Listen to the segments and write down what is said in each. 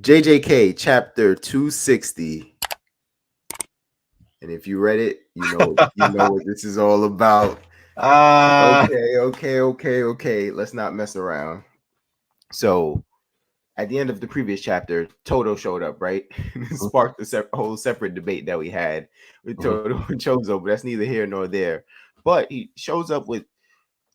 JJK chapter 260. And if you read it, you know what this is all about. Uh Okay. Let's not mess around. So at the end of the previous chapter, Toto showed up, right? It sparked a whole separate debate that we had with mhm. Toto and Chozo, but that's neither here nor there. But he shows up with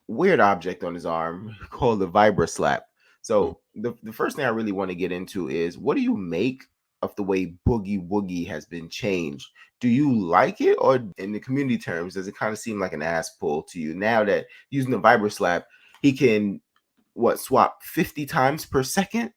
weird object on his arm called the Vibra Slap. Mhm. So the first thing I really want to get into is, what do you make of the way Boogie Woogie has been changed? Do you like it, or in the community terms, does it kind of seem like an ass pull to you now that using the Vibra Slap, he can swap 50 times per second?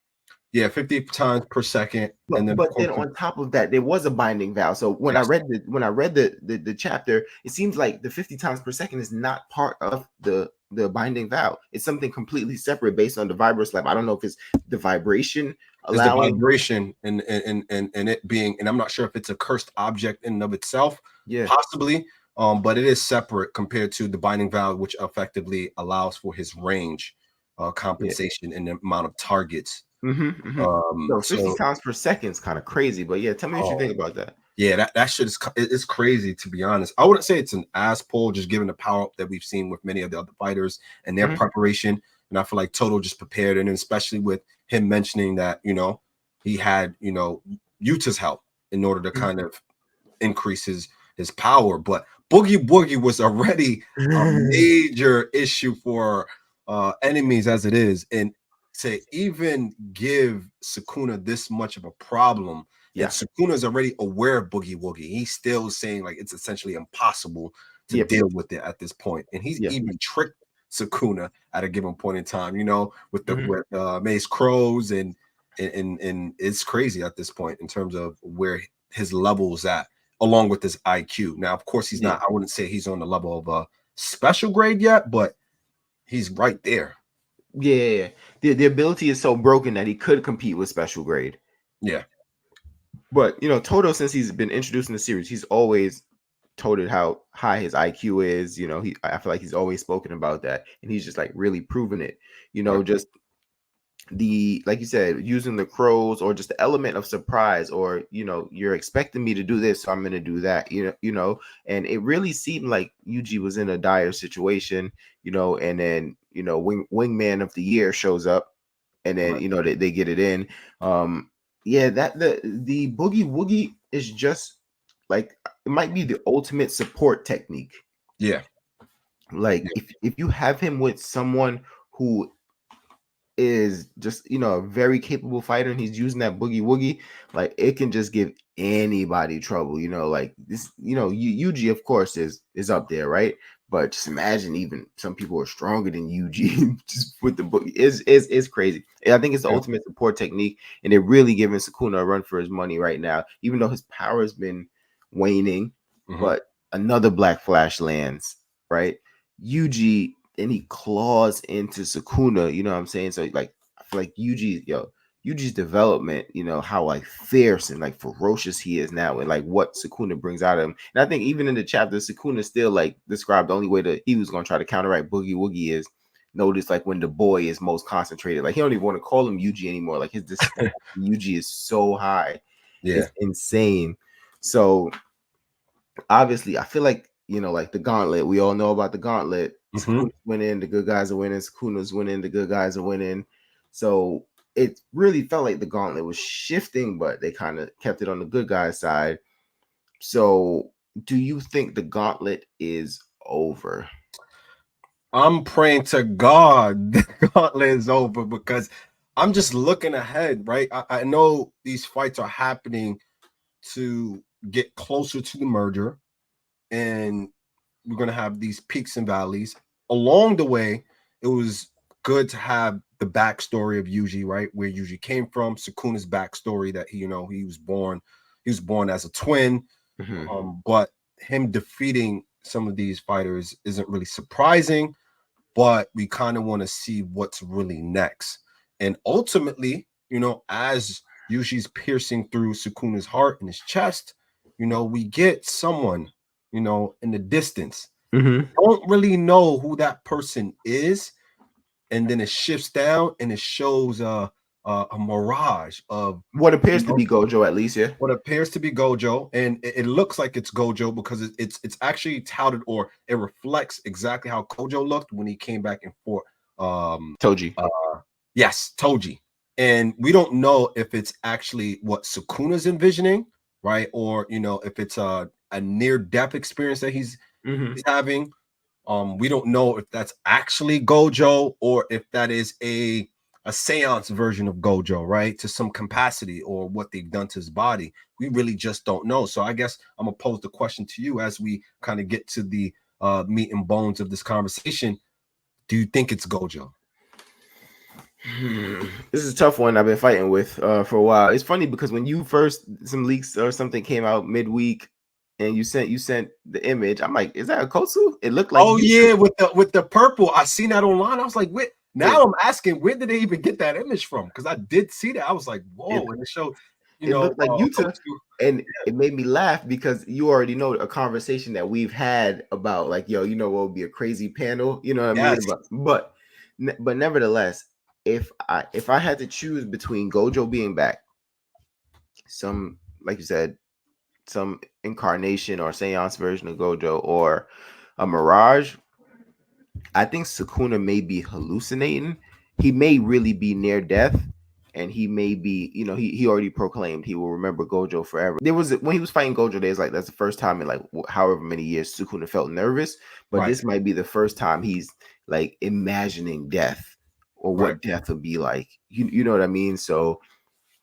Yeah, 50 times per second, and then of But course then on top of that, there was a binding vow. So when I yes, read the chapter, it seems like the 50 times per second is not part of the binding vow. It's something completely separate based on the vibro slap. I don't know if it's the vibration is the allowing. vibration and it being, and I'm not sure if it's a cursed object in and of itself, Yeah, possibly, but it is separate compared to the binding vow, which effectively allows for his range, yeah. compensation, and the amount of targets. Mm-hmm. So 50 So times per second is kind of crazy, but yeah, tell me what you oh, think about that. yeah, that shit is it's crazy, to be honest. I wouldn't say it's an ass pull, just given the power up that we've seen with many of the other fighters and their Mm-hmm. preparation. And I feel like Toto just prepared, and especially with him mentioning that he had Utah's help in order to kind of increase his power. But Boogie Boogie was already a major issue for enemies as it is, and to even give Sukuna this much of a problem, and Yeah, Sukuna is already aware of Boogie Woogie. He's still saying like it's essentially impossible to yep, deal with it at this point, and he's yeah. even tricked Sukuna at a given point in time. With the Mm-hmm. with Mace Crows, and it's crazy at this point in terms of where his level's at, along with his IQ. Now, of course, he's Yeah. not. I wouldn't say he's on the level of a special grade yet, but he's right there. Yeah. The ability is so broken that he could compete with special grade. Yeah. But Toto, since he's been introduced in the series, he's always told how high his IQ is. I feel like he's always spoken about that, and he's just like really proven it. Right. Just like you said, using the crows or just the element of surprise, or you're expecting me to do this, so I'm gonna do that. And it really seemed like Yuji was in a dire situation. And then wingman of the year shows up, and then Right. they get it in. Yeah, that the boogie woogie is just like, it might be the ultimate support technique. Yeah. Like, Yeah. if you have him with someone who is just a very capable fighter, and he's using that boogie woogie, like, it can just give anybody trouble. Like this, Yuji of course is up there, right? But just imagine, even some people are stronger than Yuji just with the book is crazy. And I think it's the Yeah. ultimate support technique, and they're really giving Sukuna a run for his money right now, even though his power has been waning. Mhm. But another Black Flash lands, right? Yuji, and he claws into Sukuna, you know what I'm saying? So like, I feel like Yuji's development, how like fierce and like ferocious he is now, and like what Sukuna brings out of him. And I think even in the chapter, Sukuna still like described the only way that he was gonna try to counteract Boogie Woogie is notice like when the boy is most concentrated. Like, he don't even want to call him Yuji anymore. Like, his disdain for Yuji is so high. Yeah. It's insane. So obviously, I feel like like the gauntlet. We all know about the gauntlet. Mhm. Sukuna's winning, the good guys are winning. Sukuna's winning, the good guys are winning. So it really felt like the gauntlet was shifting, but they kind of kept it on the good guys' side. So, do you think the gauntlet is over? I'm praying to God the gauntlet is over, because I'm just looking ahead, right? I know these fights are happening to get closer to the merger, and we're going to have these peaks and valleys. Along the way, it was good to have the backstory of Yuji, right? Where Yuji came from, Sukuna's backstory, that he was born as a twin. Mhm. But him defeating some of these fighters isn't really surprising, but we kind of want to see what's really next. And ultimately, as Yushi's piercing through Sukuna's heart and his chest, we get someone, in the distance. Mhm. Don't really know who that person is. And then it shifts down and it shows a mirage of, What you appears to know, be Gojo, at least, yeah. what appears to be Gojo, and it looks like it's Gojo because it's actually touted, or it reflects exactly how Gojo looked when he came back and fought Toji. uh yes, Toji. And we don't know if it's actually what Sukuna's envisioning, right? Or if it's a near death experience that Mm-hmm. he's having. We don't know if that's actually Gojo or if that is a seance version of Gojo, right? To some capacity, or what they've done to his body. We really just don't know. So I guess I'm gonna pose the question to you as we kind of get to the meat and bones of this conversation. Do you think it's Gojo? This is a tough one I've been fighting with for a while. It's funny because when you first some leaks or something came out midweek and you sent the image, I'm like, is that a Kotsu? It looked like Oh you. yeah, with the purple. I seen that online. I was like, wait. Yeah, Now I'm asking, where did they even get that image from? Because I did see that. I was like, it whoa, and it showed, it looked like Yuta, Kotu. and it made me laugh because you already know a conversation that we've had about like, yo, you know what would be a crazy panel, you know what I mean? Yes. But nevertheless, if I had to choose between Gojo being back, some like you said, some incarnation or seance version of Gojo or a mirage, I think Sukuna may be hallucinating. He may really be near death, and he may be, he already proclaimed he will remember Gojo forever. There was when he was fighting Gojo, there's like that's the first time in like however many years Sukuna felt nervous, but Right. this might be the first time he's like imagining death or Right. what death would be like. You know what I mean? So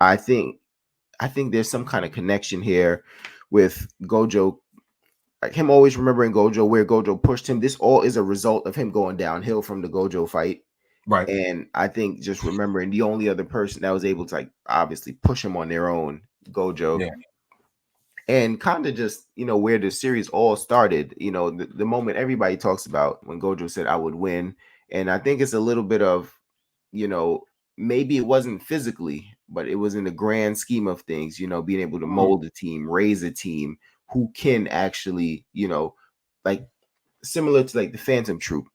I think there's some kind of connection here with Gojo, like him always remembering Gojo, where Gojo pushed him. This all is a result of him going downhill from the Gojo fight. Right. And I think just remembering the only other person that was able to like obviously push him on their own, Gojo, Yeah. and kind of just where the series all started. The moment everybody talks about when Gojo said I would win, and I think it's a little bit of you know maybe it wasn't physically, but it was in the grand scheme of things. Being able to Mhm. mold a team, raise a team who can actually like similar to like the Phantom Troop.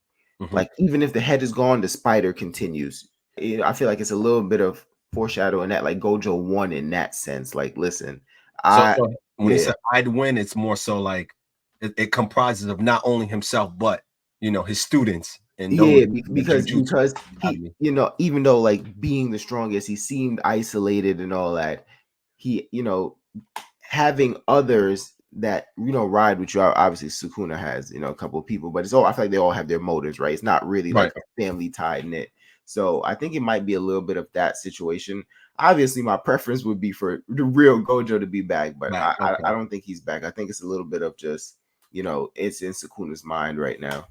Mhm. Like even if the head is gone, the spider continues. I feel like it's a little bit of foreshadowing that, like Gojo won in that sense. Like, listen, I So when he yeah said I'd win, it's more so like it comprises of not only himself, but his students and those yeah in the Jujutsu because he Academy. even though like being the strongest, he seemed isolated and all that. He having others that ride with you. Obviously, Sukuna has a couple of people, but it's all I feel like they all have their motives, right? It's not really Right. like a family tied knit. So I think it might be a little bit of that situation. Obviously, my preference would be for the real Gojo to be back, but Back. I Okay. don't think he's back. I think it's a little bit of just it's in Sukuna's mind right now.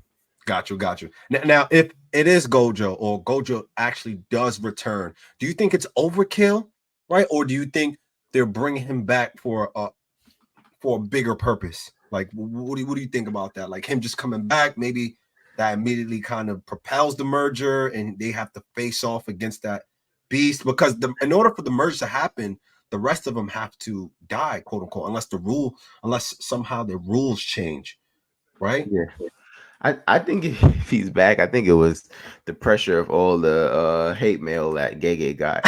Got you. Got you. Now, if it is Gojo, or Gojo actually does return, do you think it's overkill, right? Or do you think they're bringing him back for a bigger purpose? Like, what do you think about that? Like him just coming back, maybe that immediately kind of propels the merger, and they have to face off against that beast, because in order for the merger to happen, the rest of them have to die, quote unquote, unless somehow the rules change, right? Yeah. I think if he's back, I think it was the pressure of all the hate mail that Gege got.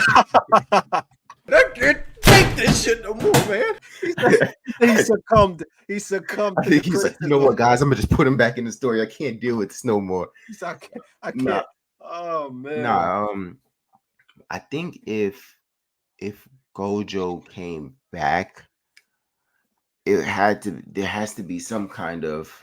I can't take this shit no more, man. He said, he I, succumbed. He succumbed I to the think he's like, you know criticism. what, guys, I'm gonna just put him back in the story. I can't deal with this no more. He said, I can't. I Nah, can't. Oh man. nah. I think if Gojo came back, there has to be some kind of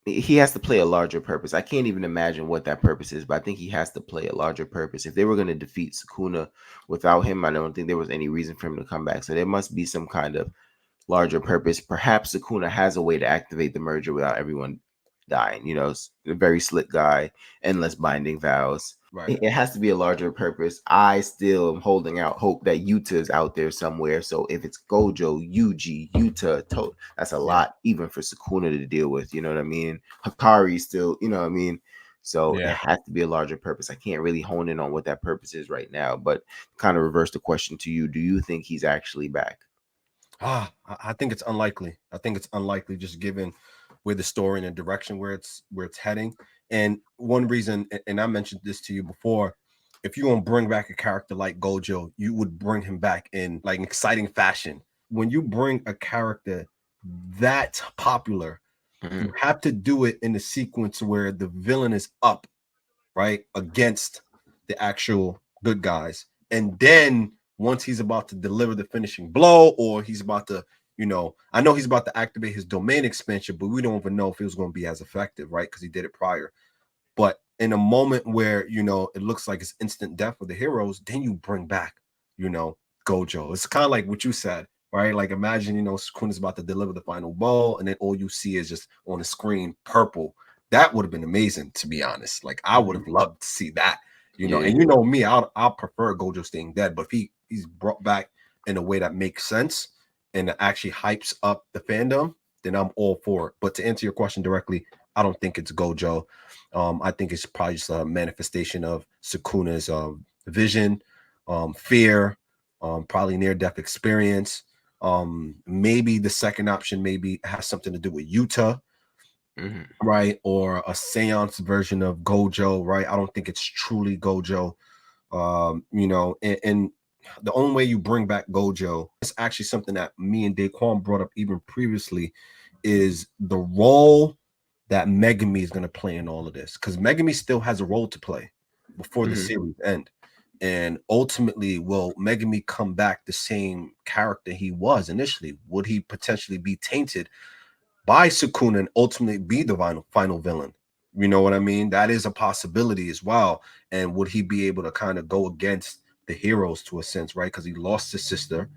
he has to play a larger purpose. I can't even imagine what that purpose is, but I think he has to play a larger purpose. If they were going to defeat Sukuna without him, I don't think there was any reason for him to come back. So there must be some kind of larger purpose. Perhaps Sukuna has a way to activate the merger without everyone dying. A very slick guy, endless binding vows. Right. It has to be a larger purpose. I still am holding out hope that Yuta is out there somewhere. So if it's Gojo, Yuji, Yuta, that's a Yeah. lot even for Sukuna to deal with. You know what I mean? Hakari still, you know what I mean? So it Yeah. has to be a larger purpose. I can't really hone in on what that purpose is right now, but kind of reverse the question to you. Do you think he's actually back? I think it's unlikely. I think it's unlikely, just given where the story and the direction where it's heading. And one reason, and I mentioned this to you before, if you're gonna bring back a character like Gojo, you would bring him back in like an exciting fashion. When you bring a character that popular, you Mhm. have to do it in the sequence where the villain is up, right, against the actual good guys. And then once he's about to deliver the finishing blow, or he's about to, I know he's about to activate his domain expansion, but we don't even know if it was going to be as effective, right? Because he did it prior. But in a moment where, it looks like it's instant death for the heroes, then you bring back, Gojo. It's kind of like what you said, right? Like imagine, Sukuna's about to deliver the final ball, and then all you see is just on the screen purple. That would have been amazing, to be honest. Like I would Mhm. have loved to see that, Yeah. and you know me, I'll prefer Gojo staying dead, but if he's brought back in a way that makes sense and actually hypes up the fandom, then I'm all for it. But to answer your question directly, I don't think it's Gojo. I think it's probably just a manifestation of Sukuna's vision, fear, probably near-death experience. Maybe the second option maybe has something to do with Yuta, Mhm. right? Or a seance version of Gojo, right? I don't think it's truly Gojo. And the only way you bring back Gojo is actually something that me and Daquan brought up even previously, is the role that Megami is going to play in all of this, because Megami still has a role to play before the Mhm. series end. And ultimately, will Megami come back the same character he was initially? Would he potentially be tainted by Sukuna and ultimately be the final villain? You know what I mean? That is a possibility as well. And would he be able to kind of go against the heroes to a sense, right? Because he lost his sister,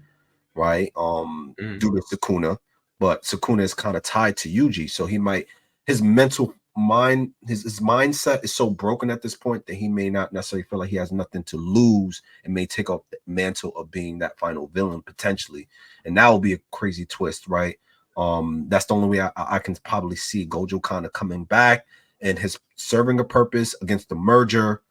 right? Mhm. Due to Sukuna, but Sukuna is kind of tied to Yuji, so he might, his mental mind, his mindset is so broken at this point that he may not necessarily feel like he has nothing to lose and may take up the mantle of being that final villain potentially, and that will be a crazy twist, right? That's the only way I can probably see Gojo kind of coming back and his serving a purpose against the merger,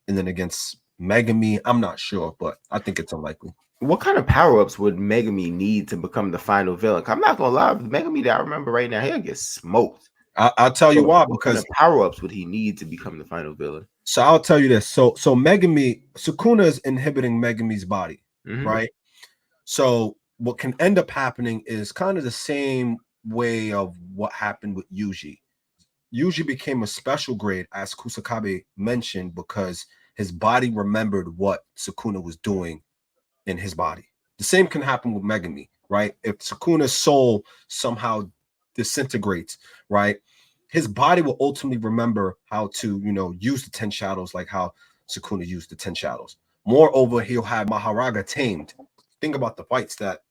and then against Megami. I'm not sure, but I think it's unlikely. What kind of power ups would Megami need to become the final villain? 'Cause I'm not gonna lie, Megami that I remember right now, he'll get smoked. I'll tell you So why, what kind because of power ups would he need to become the final villain? so I'll tell you this. So Megami, Sukuna is inhibiting Megami's body, Mhm. right? So what can end up happening is kind of the same way of what happened with Yuji. Yuji became a special grade, as Kusakabe mentioned, because his body remembered what Sukuna was doing in his body. The same can happen with Megami, right? If Sukuna's soul somehow disintegrates, right, his body will ultimately remember how to, use the 10 shadows, like how Sukuna used the 10 shadows. Moreover, he'll have Maharaga tamed. Think about the fights that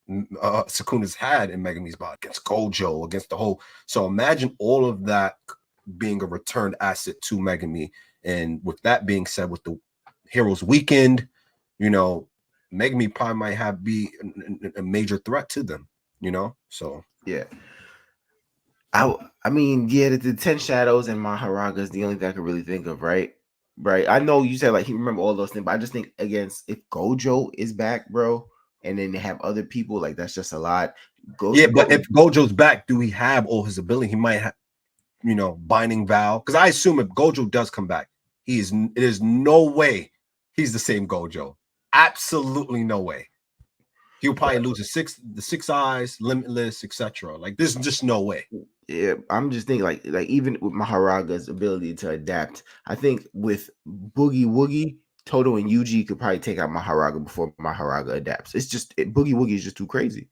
Sukuna's had in Megami's body against Gojo, against the whole. So imagine all of that being a returned asset to Megami. And with that being said, with the heroes weakened, you know, Megami probably might have be a major threat to them, So Yeah. I mean, yeah, the 10 shadows and Maharaga is the only thing I can really think of, right? Right. I know you said like he remember all those things, but I just think against if Gojo is back, bro, and then they have other people, like that's just a lot. yeah, but Go if Gojo's back, do he have all his ability? He might have, binding vow. Because I assume if Gojo does come back, there's no way he's the same Gojo. Absolutely no way. He'll probably lose the six eyes, limitless, etc. Like there's just no way. yeah, I'm just thinking like even with Maharaga's ability to adapt, I think with Boogie Woogie, Toto and Yuji could probably take out Maharaga before Maharaga adapts. It's just Boogie Woogie is just too crazy.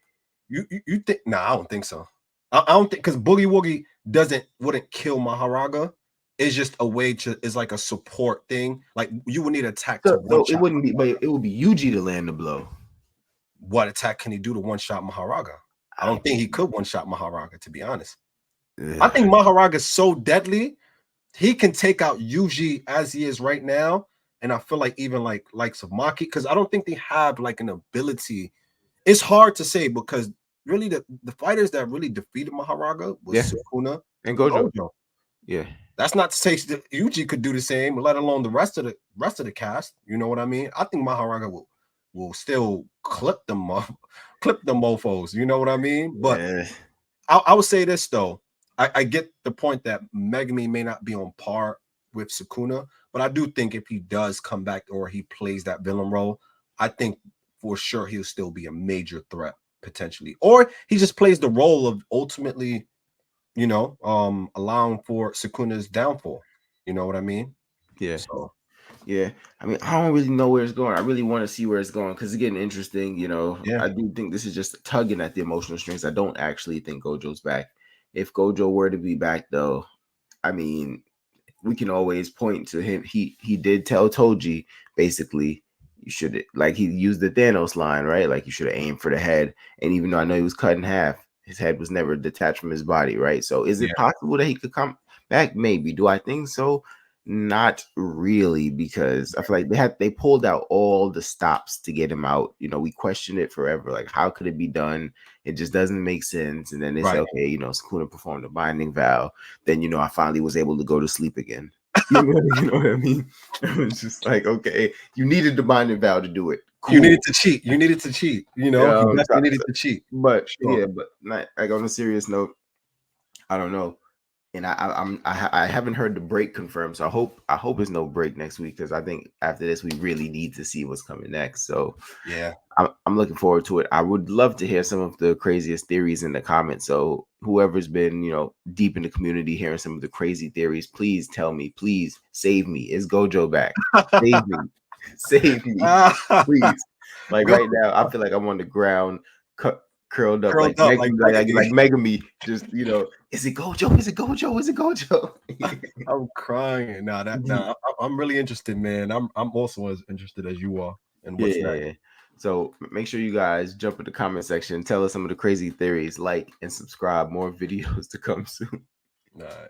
You think? No, I don't think so. I don't think, because Boogie Woogie wouldn't kill Maharaga. It's just a way to, it's like a support thing. Like you would need attack to one So it shot wouldn't be, but Maharaga. it would be Yuji to land the blow. What attack can he do to one shot Maharaga? I I don't think he could one shot Maharaga, to be honest. I ugh. think Maharaga is so deadly, he can take out Yuji as he is right now. And I feel like even like likes of Maki, because I don't think they have like an ability. It's hard to say, because really the fighters that really defeated Maharaga was Yeah, Sukuna and and Gojo. Gojo. Yeah, That's not to say that Yuji could do the same, let alone the rest of the cast. You know what I mean? I think Maharaga will still clip them up, clip them mofos. You know what I mean? But yeah. I would say this though. I get the point that Megami may not be on par with Sukuna, But I do think if he does come back or he plays that villain role, I think for sure he'll still be a major threat potentially. Or he just plays the role of ultimately, allowing for Sukuna's downfall. You know what I mean? Yeah. So Yeah, I mean, I don't really know where it's going. I really want to see where it's going because it's getting interesting. yeah, I do think this is just tugging at the emotional strings. I don't actually think Gojo's back. If Gojo were to be back, though, I mean, we can always point to him. He did tell Toji basically you should, like, he used the Thanos line, right? Like, you should have aimed for the head. And even though I know he was cut in half, his head was never detached from his body, right? So is it yeah, possible that he could come back? Maybe. Do I think so? Not really, because I feel like they pulled out all the stops to get him out. We questioned it forever. Like, how could it be done? It just doesn't make sense. And then they say, right. okay, Sukuna performed a binding vow. Then I finally was able to go to sleep again. You know what I mean? It was just like, okay, you needed the binding vow to do it. You needed Cool. to cheat. You needed to cheat. He Um, so- definitely needed to cheat. but Sure. yeah, but not, like, on a serious note, I don't know. And I haven't heard the break confirmed, so I hope it's no break next week, because I think after this we really need to see what's coming next. So Yeah. I'm looking forward to it. I would love to hear some of the craziest theories in the comments. So whoever's been, deep in the community hearing some of the crazy theories, please tell me. Please save me. Is Gojo back? Save me. Save me. Please. Like, Go right now, I feel like I'm on the ground, curled up like curled up like like Megami. Megami. Just, is it Gojo? Is it Gojo? Is it Gojo? I'm crying. I'm really interested, man. I'm also as interested as you are in what's next. Yeah. So make sure you guys jump in the comment section. Tell us some of the crazy theories. Like and subscribe. More videos to come soon. All right.